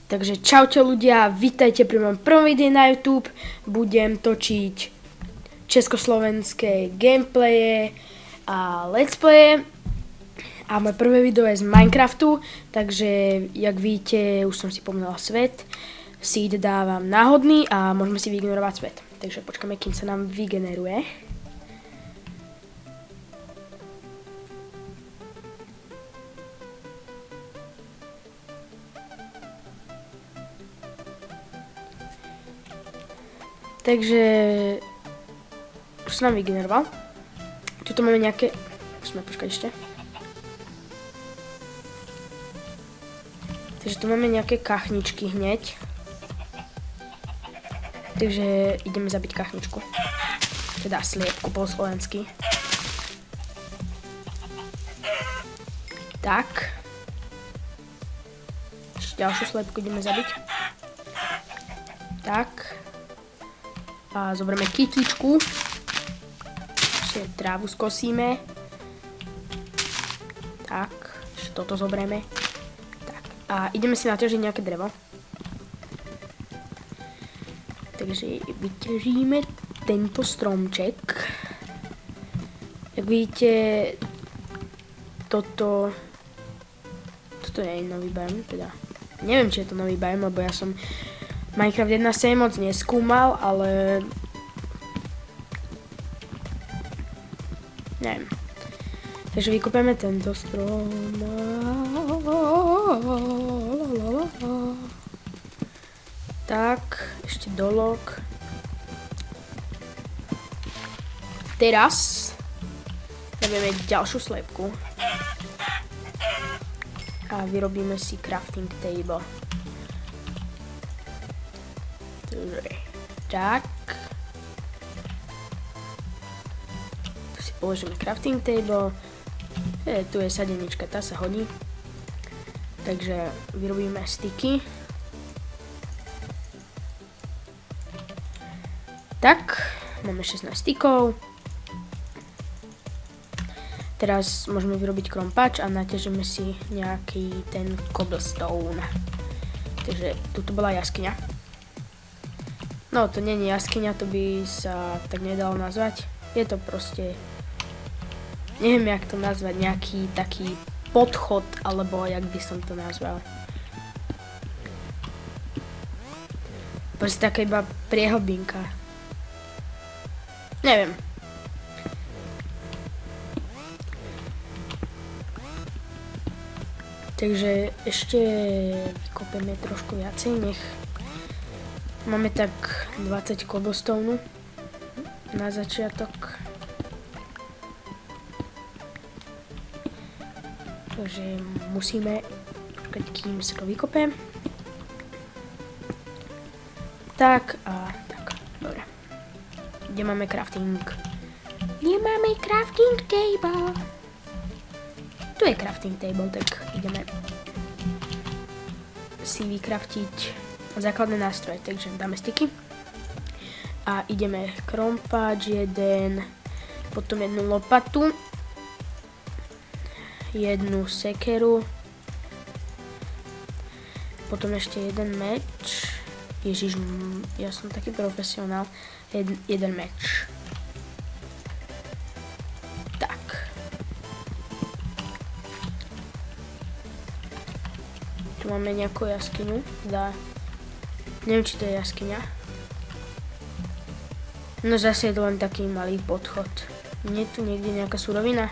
Takže čaute ľudia, vítajte pri mojom prvom videu na YouTube. Budem točiť československé gameplaye a let's playe. A moje prvé video je z Minecraftu, takže jak vidíte, už som si pomýlila svet. Seed dávam náhodný a môžeme si vygenerovať svet. Takže počkáme, kým sa nám vygeneruje. Takže už sa nám vygeneroval. Tuto máme nejaké... Musíme počkať ešte. Takže tu máme nejaké kachničky hneď. Takže ideme zabiť kachničku. Teda sliepku po slovensky. Tak. Ešte ďalšiu sliepku ideme zabiť. Tak. A zoberieme kytičku. Ešte trávu skosíme. Tak, ešte toto zoberieme. Tak, a ideme si naťažiť nejaké drevo. Takže vyťažíme tento stromček. Jak vidíte, toto nie je nový biome, teda neviem, či je to nový biome, lebo ja som Minecraft 1.7 moc neskúmal, ale neviem. Takže vykopeme tento strom. Tak, ešte dolok. Teraz dáme ďalšiu slepku. A vyrobíme si crafting table. Tak. Tu si položíme crafting table. Tu je sadenička, tá sa hodí. Takže vyrobíme sticky. Tak, máme 16 stickov. Teraz môžeme vyrobiť krompač a naťažíme si nejaký ten cobblestone. Takže tuto bola jaskyňa. No, to nie je jaskyňa, to by sa tak nedalo nazvať. Je to proste, neviem jak to nazvať, nejaký taký podchod, alebo jak by som to nazval. Proste taká iba priehlbinka. Neviem. Takže ešte vykopeme trošku viacej, nech máme tak 20 cobblestone na začiatok. Takže musíme počkať, kým sa to vykope. Tak a tak, dobre. Kde máme crafting? Kde máme crafting table? Tu je crafting table, tak ideme si vykraftiť základné nástroje, takže dáme sticky a ideme krompáč jeden, potom jednu lopatu, jednu sekeru, potom ešte jeden meč. Ježiš, ja som taký profesionál. Jeden meč. Tak. Tu máme nejakú jaskyňu. Neviem, či to je jaskyňa. No zase je to len taký malý podchod. Nie je tu niekde nejaká surovina?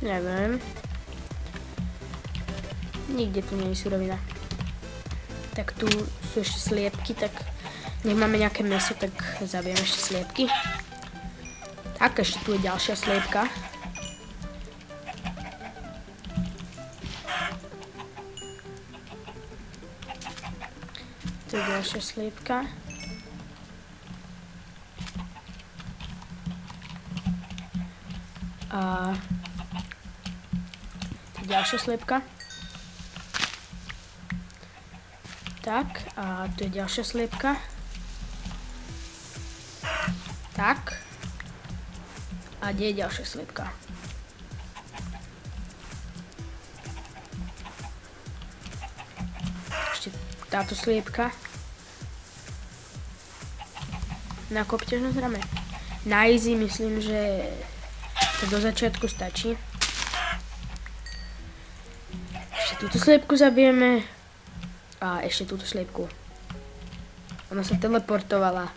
Neviem. Nikde tu nie je surovina. Tak tu sú ešte sliepky, tak nech máme nejaké mäso, tak zabijeme ešte sliepky. Tak, ešte tu je ďalšia sliepka. Tu je ďalšia sliepka. A tu je ďalšia sliepka. Tak, a tu je ďalšia sliepka. Tak. A kde je ďalšia sliepka? Ešte táto sliepka. Nakopte ho zrame. Na easy myslím, že to do začiatku stačí. Ešte túto sliepku zabijeme. A ešte túto sliepku. Ona sa teleportovala.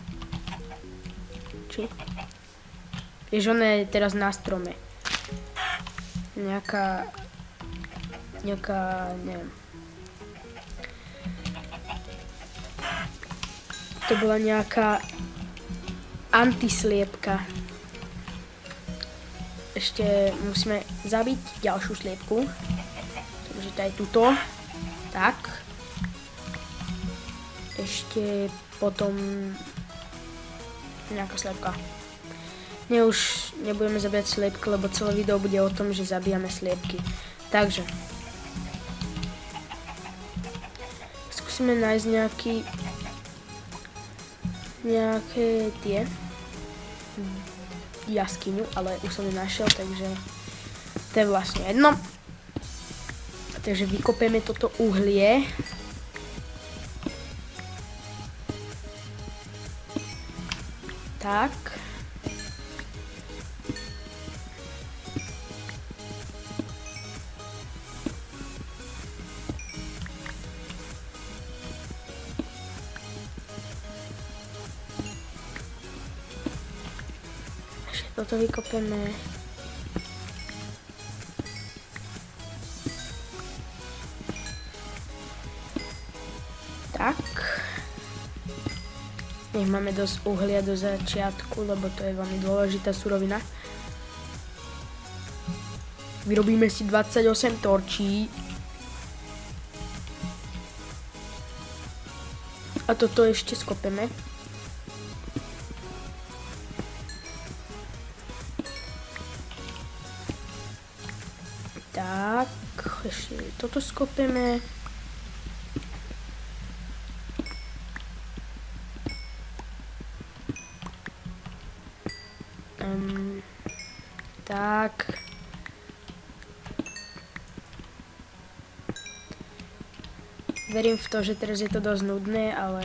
Či? Jež ona je teraz na strome. Nejaká, neviem. To bola nejaká antisliepka. Ešte musíme zabiť ďalšiu sliepku. Takže tá je tuto. Tak. Ešte potom nejaká sliepka. Nie, už nebudeme zabíjať sliepky, lebo celé video bude o tom, že zabíjame sliepky. Takže skúsime nájsť nejaké tie jaskyňu, ale už som ju našiel, takže to je vlastne jedno. Takže vykopeme toto uhlie. Tak. Toto vykopeme. Tak. Nech máme dosť uhlia do začiatku, lebo to je veľmi dôležitá surovina. Vyrobíme si 28 torčí. A toto ešte skopeme. Tak, ešte toto skopeme. Tak. Verím v to, že teraz je to dosť nudné, ale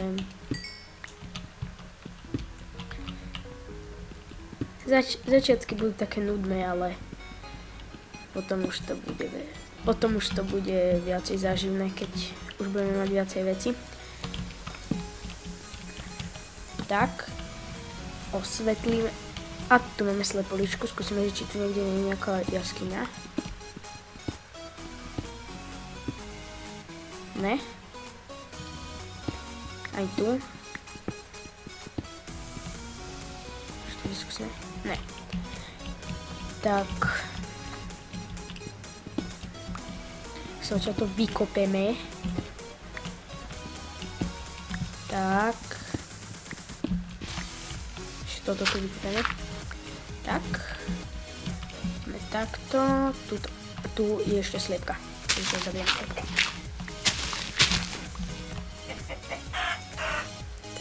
začiatky budú také nudné, ale potom už to bude viacej záživné, keď už budeme mať viacej veci. Tak, osvetlíme. A tu máme slepoličku, skúsime, či tu niekde nie je nejaká jaskyňa. Ne. Aj tu. Ešte skúsime. Ne. Tak. Sa to vykopeme. Tak. Ešte toto tu vykopeme. Tak. Máme takto. Tu je ešte sliepka. Takže zabijem sliepku.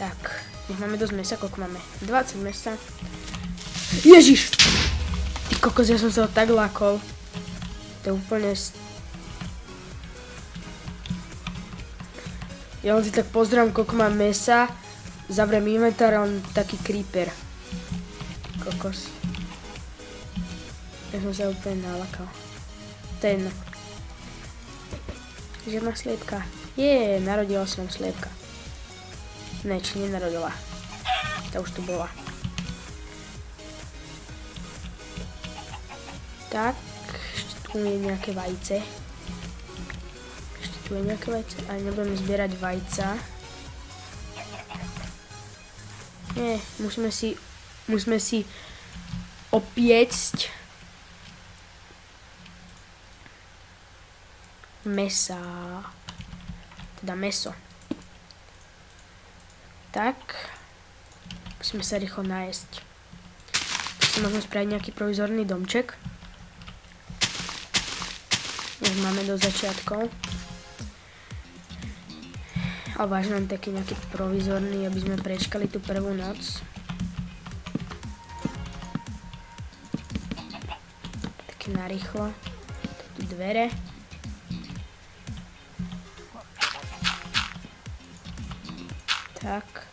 Tak. Nech máme dosť mesa. Koľko máme? 20 mesa. Ježiš! Ty kokos, ja som sa ho tak lákol. To je úplne... Ja len si tak pozrám, koľko mám mesa. Zavriem inventár a on taký creeper. Kokos. Ja som sa úplne nalakal. To je jedno. Žiadna sliepka. Narodila som sliepka. Ne, či nenarodila. Tá už tu bola. Tak, ešte tu je nejaké vajce. Tu je nejaké vajce, ale nebudeme zbierať vajca. Nie, musíme si opiecť mesa. Teda meso. Tak. Musíme sa rýchlo nájsť. Tu si môžeme spraviť nejaký provizorný domček. Nech máme do začiatkov. A vážne len taký nejaký provizorný, aby sme prečkali tú prvú noc. Také narýchlo. Tu dvere. Tak.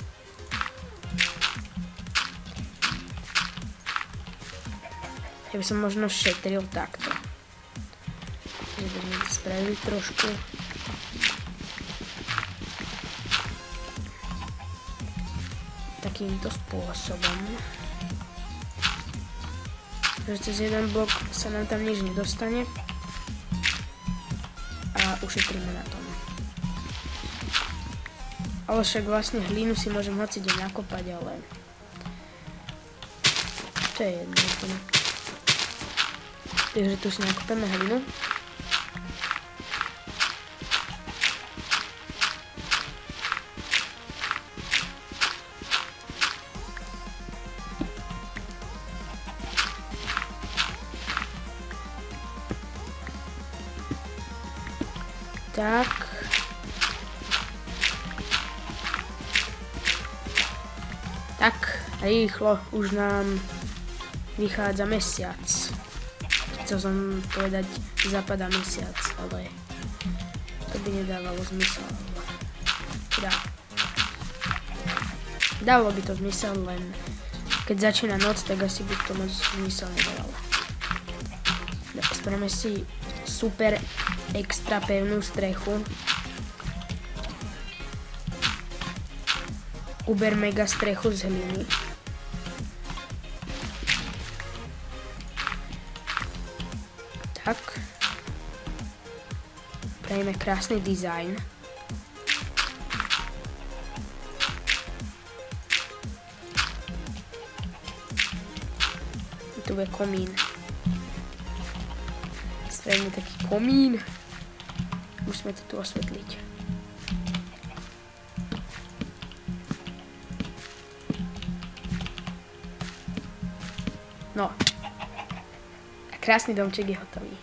Ja by som možno šetril takto. Že by sme to spravili trošku. Takýmto spôsobom. Že cez jeden blok sa nám tam nič nedostane. A ušetríme na tom. Ale však vlastne hlínu si môžem hoci kde nakopať, ale to je jedno. Takže tu si nakopeme hlinu. Tak. Tak, rýchlo, už nám vychádza mesiac. Chcel som povedať, zapadá mesiac, ale to by nedávalo zmysel. Teda, dalo by to zmysel, len keď začína noc, tak asi by to moc zmysel nedávalo. Spravíme si super extra pevnú strechu. Uber mega strechu z hliny. Tak. Spravíme krásny dizajn. Tu je komín. Spravíme taký komín. Musíme to tu osvetliť. No. A krásny domček je hotový.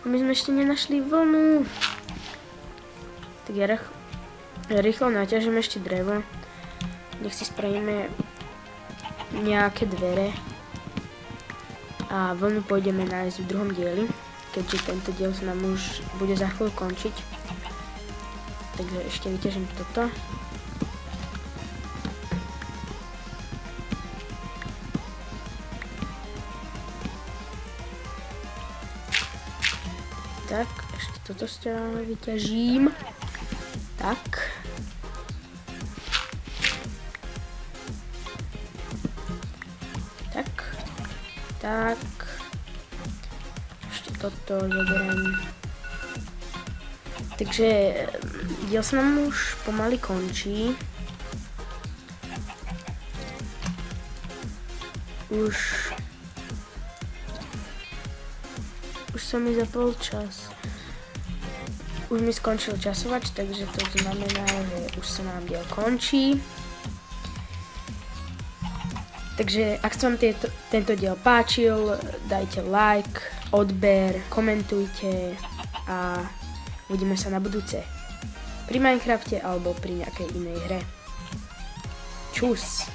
My sme ešte nenašli vlnu. Tak ja rýchlo naťažím ešte drevo. Nech si spravíme nejaké dvere. A vlnu pôjdeme nájsť v druhom dieli, keďže tento diel sa nám už bude za chvíľu končiť. Takže ešte vyťažím toto. Tak, ešte toto stále vyťažím. Tak. Tak. Tak. Ešte toto zoberiem. Takže diel sa nám už pomaly končí. Už sa mi zapol čas. Už mi skončil časovač, takže to znamená, že už sa nám diel končí. Takže ak sa vám tento diel páčil, dajte like, odber, komentujte a uvidíme sa na budúce. Pri Minecrafte alebo pri nejakej inej hre. Čus!